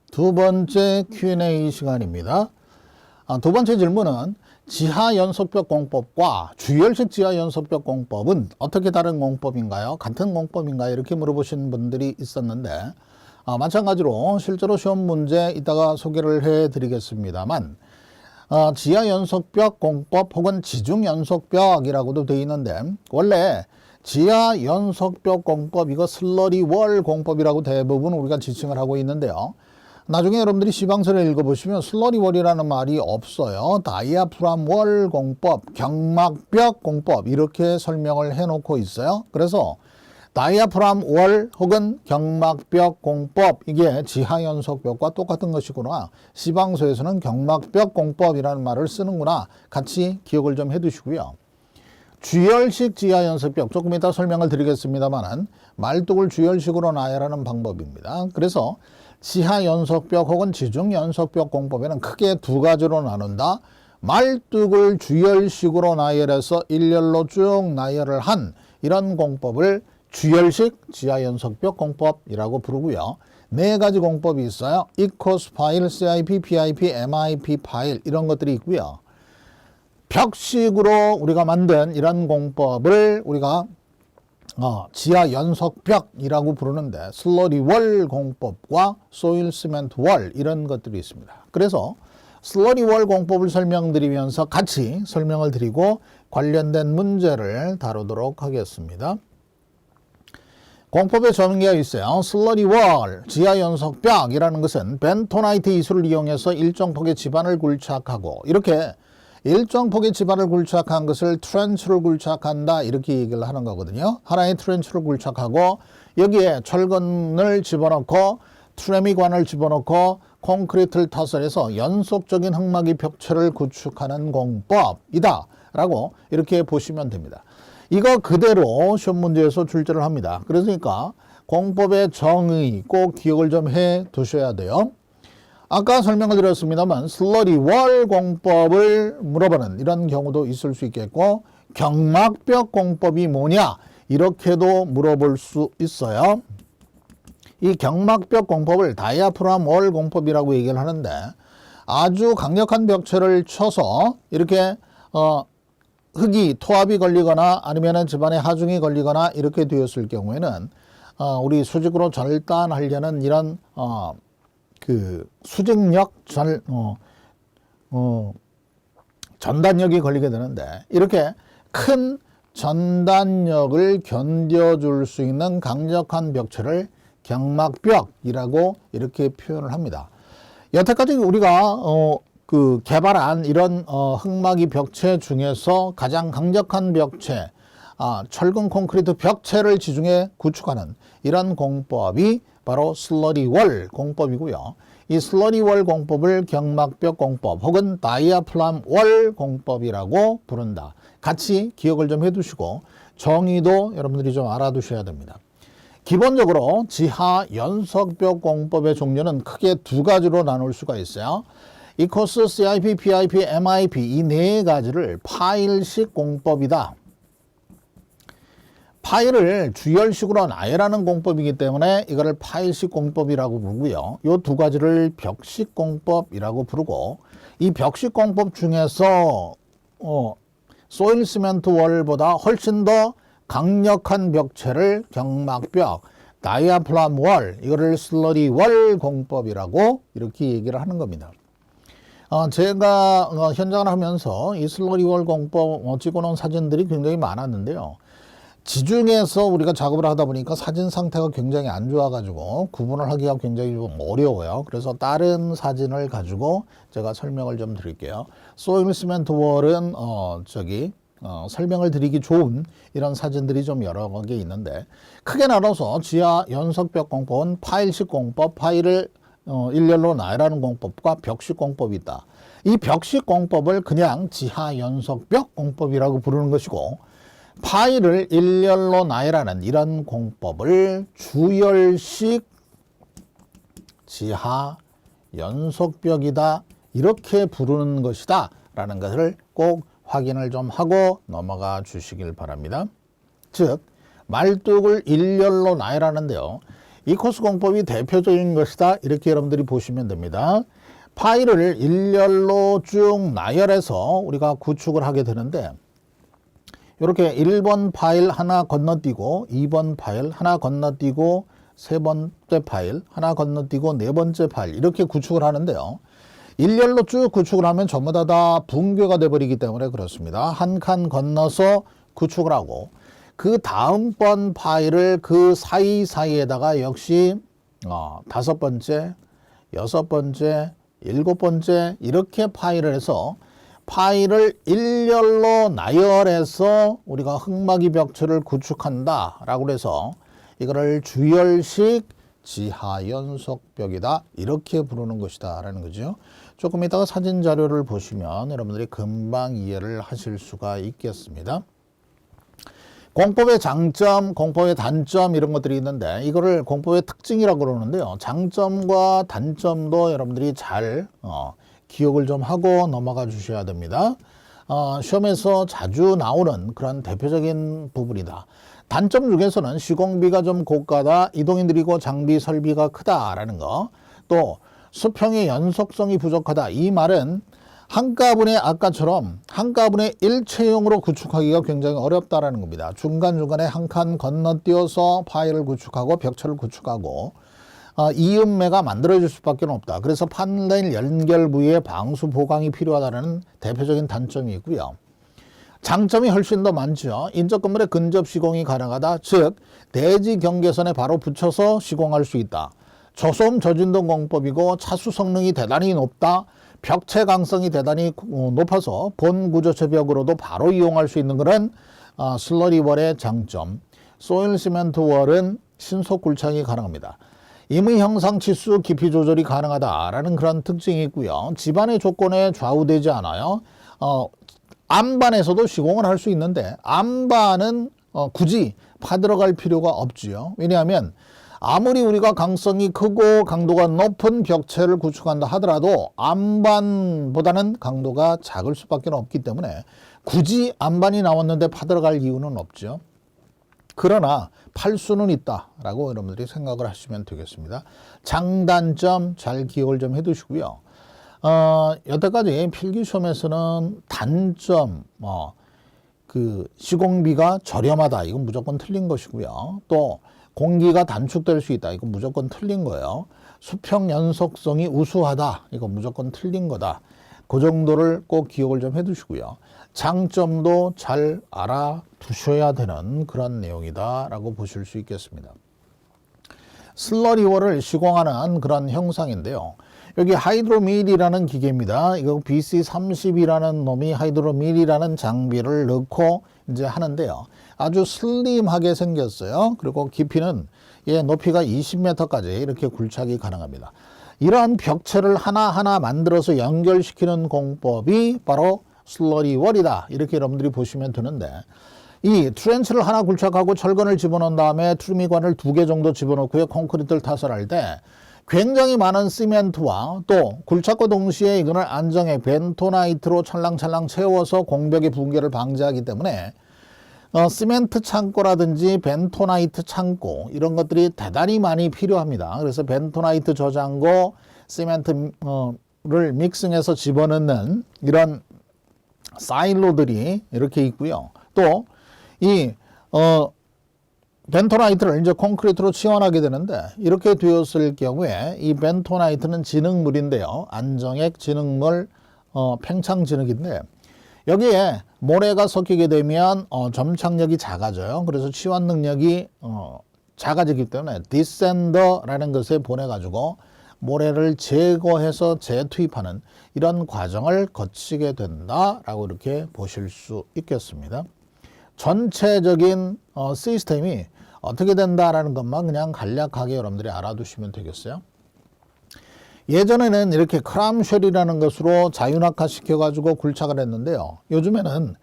두 번째 Q&A 시간입니다. 두 번째 질문은 지하연속벽 공법과 주열식 지하연속벽 공법은 어떻게 다른 공법인가요? 같은 공법인가요? 이렇게 물어보신 분들이 있었는데 마찬가지로 실제로 시험 문제 이따가 소개를 해드리겠습니다만 지하연속벽 공법 혹은 지중연속벽이라고도 되어 있는데 원래 지하연속벽 공법 이거 슬러리월 공법이라고 대부분 우리가 지칭을 하고 있는데요. 나중에 여러분들이 시방서를 읽어보시면 슬러리월이라는 말이 없어요. 다이아프람 월 공법, 경막벽 공법 이렇게 설명을 해놓고 있어요. 그래서 다이아프람 월 혹은 경막벽 공법 이게 지하연속벽과 똑같은 것이구나. 시방서에서는 경막벽 공법이라는 말을 쓰는구나. 같이 기억을 좀 해두시고요. 주열식 지하연속벽 조금 이따 설명을 드리겠습니다만 말뚝을 주열식으로 나열하는 방법입니다. 그래서 지하연속벽 혹은 지중연속벽 공법에는 크게 두 가지로 나눈다. 말뚝을 주열식으로 나열해서 일렬로 쭉 나열을 한 이런 공법을 주열식 지하연속벽 공법이라고 부르고요. 네 가지 공법이 있어요. ECOS 파일, CIP, PIP, MIP 파일 이런 것들이 있고요. 벽식으로 우리가 만든 이런 공법을 우리가 지하연속벽이라고 부르는데 슬러리월 공법과 소일 시멘트 월 이런 것들이 있습니다. 그래서 슬러리월 공법을 설명드리면서 같이 설명을 드리고 관련된 문제를 다루도록 하겠습니다. 공법에 정의가 있어요. 슬러리월, 지하연속벽이라는 것은 벤토나이트 이수를 이용해서 일정 폭의 지반을 굴착하고 이렇게 일정 폭의 지반을 굴착한 것을 트렌치를 굴착한다 이렇게 얘기를 하는 거거든요. 하나의 트렌치를 굴착하고 여기에 철근을 집어넣고 트레미관을 집어넣고 콘크리트를 타설해서 연속적인 흙막이 벽체를 구축하는 공법이다 라고 이렇게 보시면 됩니다. 이거 그대로 시험 문제에서 출제를 합니다. 그러니까 공법의 정의 꼭 기억을 좀 해 두셔야 돼요. 아까 설명을 드렸습니다만 슬러리월 공법을 물어보는 이런 경우도 있을 수 있겠고 경막벽 공법이 뭐냐 이렇게도 물어볼 수 있어요. 이 경막벽 공법을 다이아프람 월 공법이라고 얘기를 하는데 아주 강력한 벽체를 쳐서 이렇게 흙이 토합이 걸리거나 아니면 집안에 하중이 걸리거나 이렇게 되었을 경우에는 우리 수직으로 절단하려는 이런 수직력 전단력이 걸리게 되는데 이렇게 큰 전단력을 견뎌줄 수 있는 강력한 벽체를 경막벽이라고 이렇게 표현을 합니다. 여태까지 우리가 개발한 이런 흙막이 벽체 중에서 가장 강력한 벽체, 철근 콘크리트 벽체를 지중해 구축하는 이런 공법이 바로 슬러리월 공법이고요. 이 슬러리월 공법을 경막벽 공법 혹은 다이아프람 월 공법이라고 부른다. 같이 기억을 좀 해두시고 정의도 여러분들이 좀 알아두셔야 됩니다. 기본적으로 지하연속벽 공법의 종류는 크게 두 가지로 나눌 수가 있어요. ECOS, CIP, PIP, MIP 이 네 가지를 파일식 공법이다. 파일을 주열식으로 나열하는 공법이기 때문에 이거를 파일식 공법이라고 부르고요. 이 두 가지를 벽식 공법이라고 부르고 이 벽식 공법 중에서 소일 시멘트 월보다 훨씬 더 강력한 벽체를 경막벽, 다이아프람 월 이거를 슬러리 월 공법이라고 이렇게 얘기를 하는 겁니다. 제가 현장을 하면서 이 슬러리 월 공법 찍어놓은 사진들이 굉장히 많았는데요. 지중해에서 우리가 작업을 하다 보니까 사진 상태가 굉장히 안 좋아가지고 구분을 하기가 굉장히 좀 어려워요. 그래서 다른 사진을 가지고 제가 설명을 좀 드릴게요. 소일 시멘트 월은 설명을 드리기 좋은 이런 사진들이 좀 여러 개 있는데 크게 나눠서 지하 연속벽 공법은 파일식 공법, 파일을 일렬로 나열하는 공법과 벽식 공법이 있다. 이 벽식 공법을 그냥 지하 연속벽 공법이라고 부르는 것이고 파일을 일렬로 나열하는 이런 공법을 주열식 지하 연속벽이다 이렇게 부르는 것이다 라는 것을 꼭 확인을 좀 하고 넘어가 주시길 바랍니다. 즉 말뚝을 일렬로 나열하는데요. 이 코스 공법이 대표적인 것이다. 이렇게 여러분들이 보시면 됩니다. 파일을 일렬로 쭉 나열해서 우리가 구축을 하게 되는데 이렇게 1번 파일 하나 건너뛰고 2번 파일 하나 건너뛰고 세 번째 파일 하나 건너뛰고 네 번째 파일 이렇게 구축을 하는데요. 일렬로 쭉 구축을 하면 전부 다 붕괴가 돼버리기 때문에 그렇습니다. 한 칸 건너서 구축을 하고 그 다음번 파일을 그 사이사이에다가 역시 5번째, 6번째, 7번째 이렇게 파일을 해서 파일을 일렬로 나열해서 우리가 흙막이 벽체를 구축한다 라고 해서 이거를 주열식 지하연속벽이다 이렇게 부르는 것이다 라는 거죠. 조금 이따가 사진 자료를 보시면 여러분들이 금방 이해를 하실 수가 있겠습니다. 공법의 장점, 공법의 단점 이런 것들이 있는데 이거를 공법의 특징이라고 그러는데요. 장점과 단점도 여러분들이 잘 기억을 좀 하고 넘어가 주셔야 됩니다. 시험에서 자주 나오는 그런 대표적인 부분이다. 단점 중에서는 시공비가 좀 고가다, 이동이 느리고 장비 설비가 크다라는 거, 또 수평의 연속성이 부족하다. 이 말은 한가분의 아까처럼 한가분의 일체형으로 구축하기가 굉장히 어렵다라는 겁니다. 중간중간에 한 칸 건너뛰어서 파일을 구축하고 벽체를 구축하고 이음매가 만들어질 수밖에 없다. 그래서 판넬 연결 부위에 방수 보강이 필요하다는 대표적인 단점이 있고요. 장점이 훨씬 더 많죠. 인적 건물에 근접 시공이 가능하다. 즉 대지 경계선에 바로 붙여서 시공할 수 있다. 저소음 저진동 공법이고 차수 성능이 대단히 높다. 벽체 강성이 대단히 높아서 본 구조체 벽으로도 바로 이용할 수 있는 그런 슬러리월의 장점. 소일 시멘트 월은 신속 굴착이 가능합니다. 임의 형상 치수 깊이 조절이 가능하다라는 그런 특징이 있고요. 집안의 조건에 좌우되지 않아요. 안반에서도 시공을 할 수 있는데 안반은 굳이 파들어갈 필요가 없지요. 왜냐하면 아무리 우리가 강성이 크고 강도가 높은 벽체를 구축한다 하더라도 안반보다는 강도가 작을 수밖에 없기 때문에 굳이 안반이 나왔는데 파들어갈 이유는 없죠. 그러나 팔 수는 있다라고 여러분들이 생각을 하시면 되겠습니다. 장단점 잘 기억을 좀 해두시고요. 여태까지 필기시험에서는 단점, 시공비가 저렴하다. 이건 무조건 틀린 것이고요. 또 공기가 단축될 수 있다. 이건 무조건 틀린 거예요. 수평 연속성이 우수하다. 이건 무조건 틀린 거다. 그 정도를 꼭 기억을 좀 해두시고요. 장점도 잘 알아두셔야 되는 그런 내용이다라고 보실 수 있겠습니다. 슬러리월을 시공하는 그런 형상인데요. 여기 하이드로밀이라는 기계입니다. 이거 BC30이라는 놈이 하이드로밀이라는 장비를 넣고 이제 하는데요. 아주 슬림하게 생겼어요. 그리고 깊이는 높이가 20m까지 이렇게 굴착이 가능합니다. 이러한 벽체를 하나하나 만들어서 연결시키는 공법이 바로 슬러리월이다. 이렇게 여러분들이 보시면 되는데 이 트렌치를 하나 굴착하고 철근을 집어넣은 다음에 트루미관을 2개 정도 집어넣고요. 콘크리트를 타설할 때 굉장히 많은 시멘트와 또 굴착과 동시에 이거를 안정해 벤토나이트로 찰랑찰랑 채워서 공벽의 붕괴를 방지하기 때문에 시멘트 창고라든지 벤토나이트 창고 이런 것들이 대단히 많이 필요합니다. 그래서 벤토나이트 저장고, 시멘트를 믹싱해서 집어넣는 이런 사일로들이 이렇게 있고요. 또 이 벤토나이트를 이제 콘크리트로 치환하게 되는데 이렇게 되었을 경우에 이 벤토나이트는 진흙물인데요. 안정액 진흙물 팽창 진흙인데 여기에 모래가 섞이게 되면 점착력이 작아져요. 그래서 치환 능력이 작아지기 때문에 디센더라는 것에 보내가지고 모래를 제거해서 재투입하는 이런 과정을 거치게 된다라고 이렇게 보실 수 있겠습니다. 전체적인 시스템이 어떻게 된다라는 것만 그냥 간략하게 여러분들이 알아두시면 되겠어요. 예전에는 이렇게 크람쉘이라는 것으로 자윤학화 시켜가지고 굴착을 했는데요. 요즘에는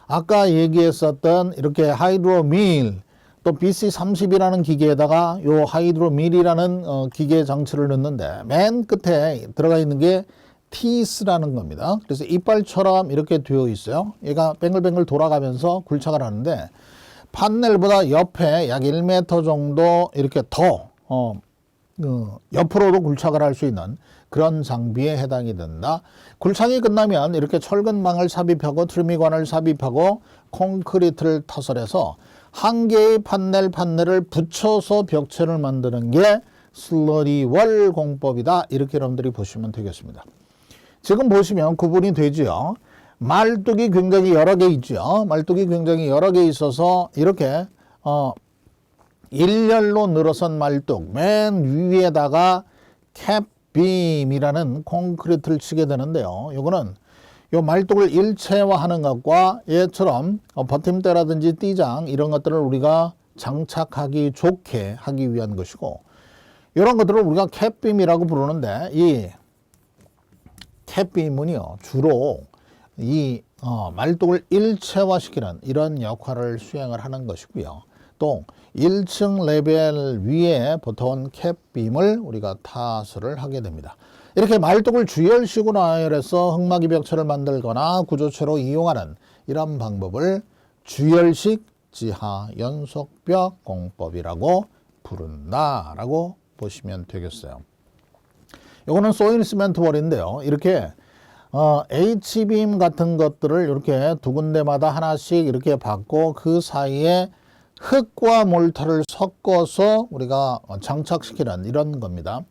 아까 얘기했었던 이렇게 하이드로밀 또 BC30이라는 기계에다가 요 하이드로밀이라는 기계 장치를 넣는데 맨 끝에 들어가 있는 게 티스라는 겁니다. 그래서 이빨처럼 이렇게 되어 있어요. 얘가 뱅글뱅글 돌아가면서 굴착을 하는데 판넬보다 옆에 약 1m 정도 이렇게 더 옆으로도 굴착을 할 수 있는 그런 장비에 해당이 된다. 굴착이 끝나면 이렇게 철근망을 삽입하고 트리미관을 삽입하고 콘크리트를 타설해서 한 개의 판넬을 붙여서 벽체를 만드는 게 슬러리월 공법이다. 이렇게 여러분들이 보시면 되겠습니다. 지금 보시면 구분이 되지요. 말뚝이 굉장히 여러 개 있죠. 말뚝이 굉장히 여러 개 있어서 이렇게 일렬로 늘어선 말뚝 맨 위에다가 캡빔이라는 콘크리트를 치게 되는데요. 요거는 요 말뚝을 일체화하는 것과 얘처럼 버팀대라든지 띠장 이런 것들을 우리가 장착하기 좋게 하기 위한 것이고, 이런 것들을 우리가 캡빔이라고 부르는데, 이 캡빔은요 주로 이 말뚝을 일체화시키는 이런 역할을 수행을 하는 것이고요. 또 1층 레벨 위에 보통 캡빔을 우리가 타설을 하게 됩니다. 이렇게 말뚝을 주열식으로 나열해서 흙막이 벽체를 만들거나 구조체로 이용하는 이런 방법을 주열식 지하 연속벽 공법이라고 부른다라고 보시면 되겠어요. 이거는 소일 시멘트 월인데요. 이렇게 H빔 같은 것들을 이렇게 두 군데마다 하나씩 이렇게 받고 그 사이에 흙과 몰타를 섞어서 우리가 장착시키는 이런 겁니다.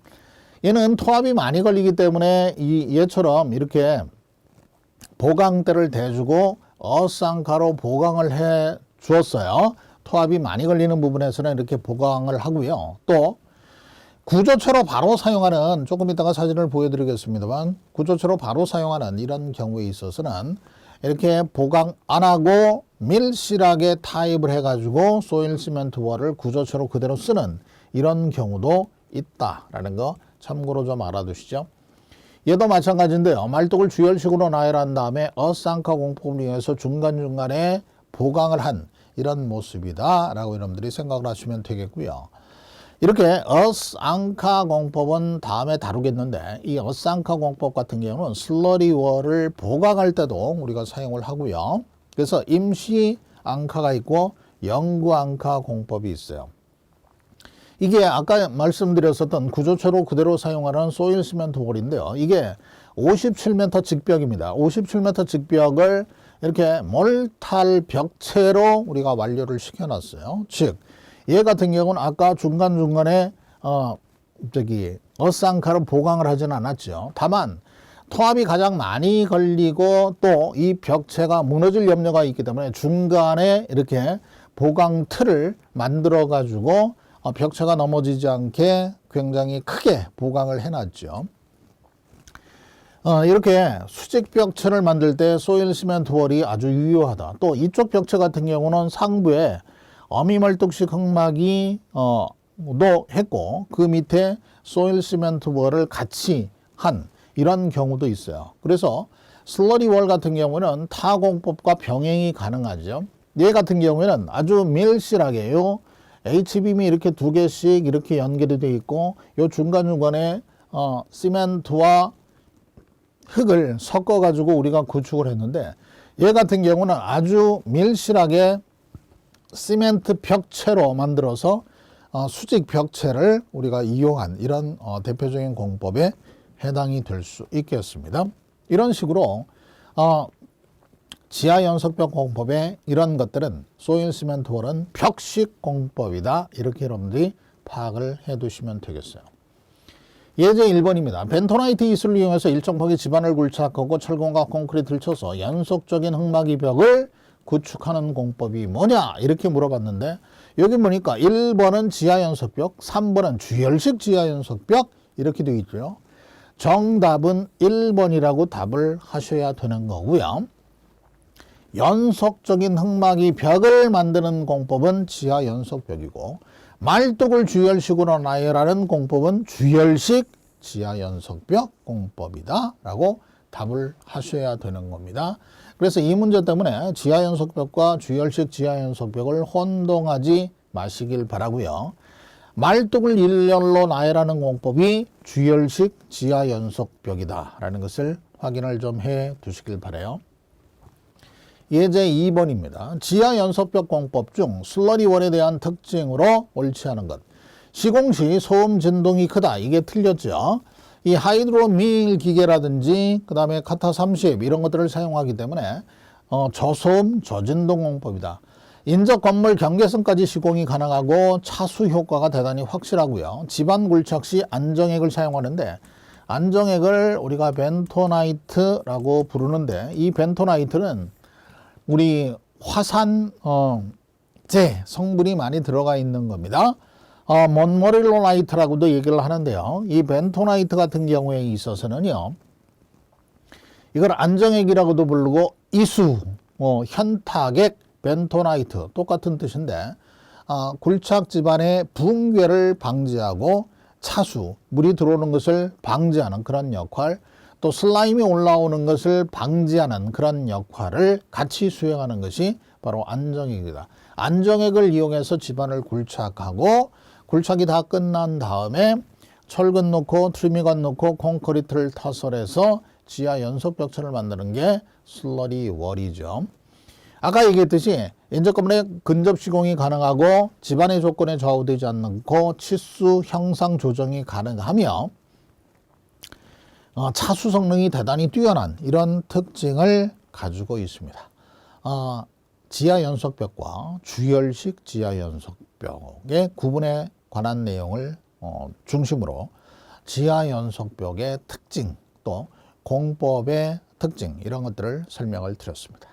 얘는 토합이 많이 걸리기 때문에 얘처럼 이렇게 보강대를 대주고 어쌍가로 보강을 해 주었어요. 토합이 많이 걸리는 부분에서는 이렇게 보강을 하고요. 또 구조체로 바로 사용하는, 조금 이따가 사진을 보여드리겠습니다만, 구조체로 바로 사용하는 이런 경우에 있어서는 이렇게 보강 안 하고 밀실하게 타입을 해가지고 소일 시멘트 월을 구조체로 그대로 쓰는 이런 경우도 있다라는 거 참고로 좀 알아두시죠. 얘도 마찬가지인데요. 말뚝을 주열식으로 나열한 다음에 어쌍카 공법을 이용해서 중간중간에 보강을 한 이런 모습이다 라고 여러분들이 생각을 하시면 되겠고요. 이렇게 어쌍카 공법은 다음에 다루겠는데, 이 어쌍카 공법 같은 경우는 슬러리 월을 보강할 때도 우리가 사용을 하고요. 그래서 임시 앙카가 있고 영구 앙카 공법이 있어요. 이게 아까 말씀드렸었던 구조체로 그대로 사용하는 소일 시멘트 월인데요. 이게 57m 직벽입니다. 57m 직벽을 이렇게 몰탈 벽체로 우리가 완료를 시켜놨어요. 즉, 얘 같은 경우는 아까 중간중간에 어쌍카로 보강을 하지는 않았죠. 다만 토합이 가장 많이 걸리고 또 이 벽체가 무너질 염려가 있기 때문에 중간에 이렇게 보강 틀을 만들어 가지고 벽체가 넘어지지 않게 굉장히 크게 보강을 해놨죠. 이렇게 수직 벽체를 만들 때 소일 시멘트 월이 아주 유효하다. 또 이쪽 벽체 같은 경우는 상부에 어미멀뚝식 흙막이 도 했고 그 밑에 소일 시멘트 월을 같이 한 이런 경우도 있어요. 그래서 슬러리 월 같은 경우는 타공법과 병행이 가능하죠. 얘 같은 경우에는 아주 밀실하게 요 H빔이 이렇게 두 개씩 이렇게 연결이 되어 있고 요 중간중간에 시멘트와 흙을 섞어 가지고 우리가 구축을 했는데, 얘 같은 경우는 아주 밀실하게 시멘트 벽체로 만들어서 수직 벽체를 우리가 이용한 이런 대표적인 공법에 해당이 될 수 있겠습니다. 이런 식으로 지하 연속벽 공법의 이런 것들은 소일 시멘트 월은 벽식 공법이다. 이렇게 여러분들이 파악을 해 두시면 되겠어요. 예제 1번입니다. 벤토나이트 이슬을 이용해서 일정폭의 지반을 굴착하고 철근과 콘크리트를 쳐서 연속적인 흙막이 벽을 구축하는 공법이 뭐냐? 이렇게 물어봤는데, 여기 보니까 1번은 지하연속벽, 3번은 주열식 지하연속벽 이렇게 되어 있죠. 정답은 1번이라고 답을 하셔야 되는 거고요. 연속적인 흙막이 벽을 만드는 공법은 지하연속벽이고, 말뚝을 주열식으로 나열하는 공법은 주열식 지하연속벽 공법이다 라고 답을 하셔야 되는 겁니다. 그래서 이 문제 때문에 지하연속벽과 주열식 지하연속벽을 혼동하지 마시길 바라고요. 말뚝을 일렬로 나열하는 공법이 주열식 지하연속벽이다 라는 것을 확인을 좀 해 두시길 바라요. 예제 2번입니다. 지하 연속벽 공법 중 슬러리월에 대한 특징으로 옳지 않은 것. 시공시 소음 진동이 크다. 이게 틀렸죠. 이 하이드로 밀 기계라든지 그 다음에 카타 30 이런 것들을 사용하기 때문에 저소음 저진동 공법이다. 인접 건물 경계선까지 시공이 가능하고 차수 효과가 대단히 확실하고요. 집안 굴착 시 안정액을 사용하는데 안정액을 우리가 벤토나이트라고 부르는데 이 벤토나이트는 우리 화산 재 성분이 많이 들어가 있는 겁니다. 몬모릴로나이트라고도 얘기를 하는데요. 이 벤토나이트 같은 경우에 있어서는요. 이걸 안정액이라고도 부르고 이수, 현탁액, 벤토나이트 똑같은 뜻인데 굴착 집안의 붕괴를 방지하고 차수, 물이 들어오는 것을 방지하는 그런 역할, 또 슬라임이 올라오는 것을 방지하는 그런 역할을 같이 수행하는 것이 바로 안정액이다. 안정액을 이용해서 집안을 굴착하고 굴착이 다 끝난 다음에 철근 넣고 트리미건 넣고 콘크리트를 타설해서 지하 연속벽체를 만드는 게 슬러리 월이죠. 아까 얘기했듯이 인접 건물에 근접 시공이 가능하고 집안의 조건에 좌우되지 않고 치수 형상 조정이 가능하며 차수 성능이 대단히 뛰어난 이런 특징을 가지고 있습니다. 지하 연속벽과 주열식 지하 연속벽의 구분에 관한 내용을 중심으로 지하 연속벽의 특징 또 공법의 특징 이런 것들을 설명을 드렸습니다.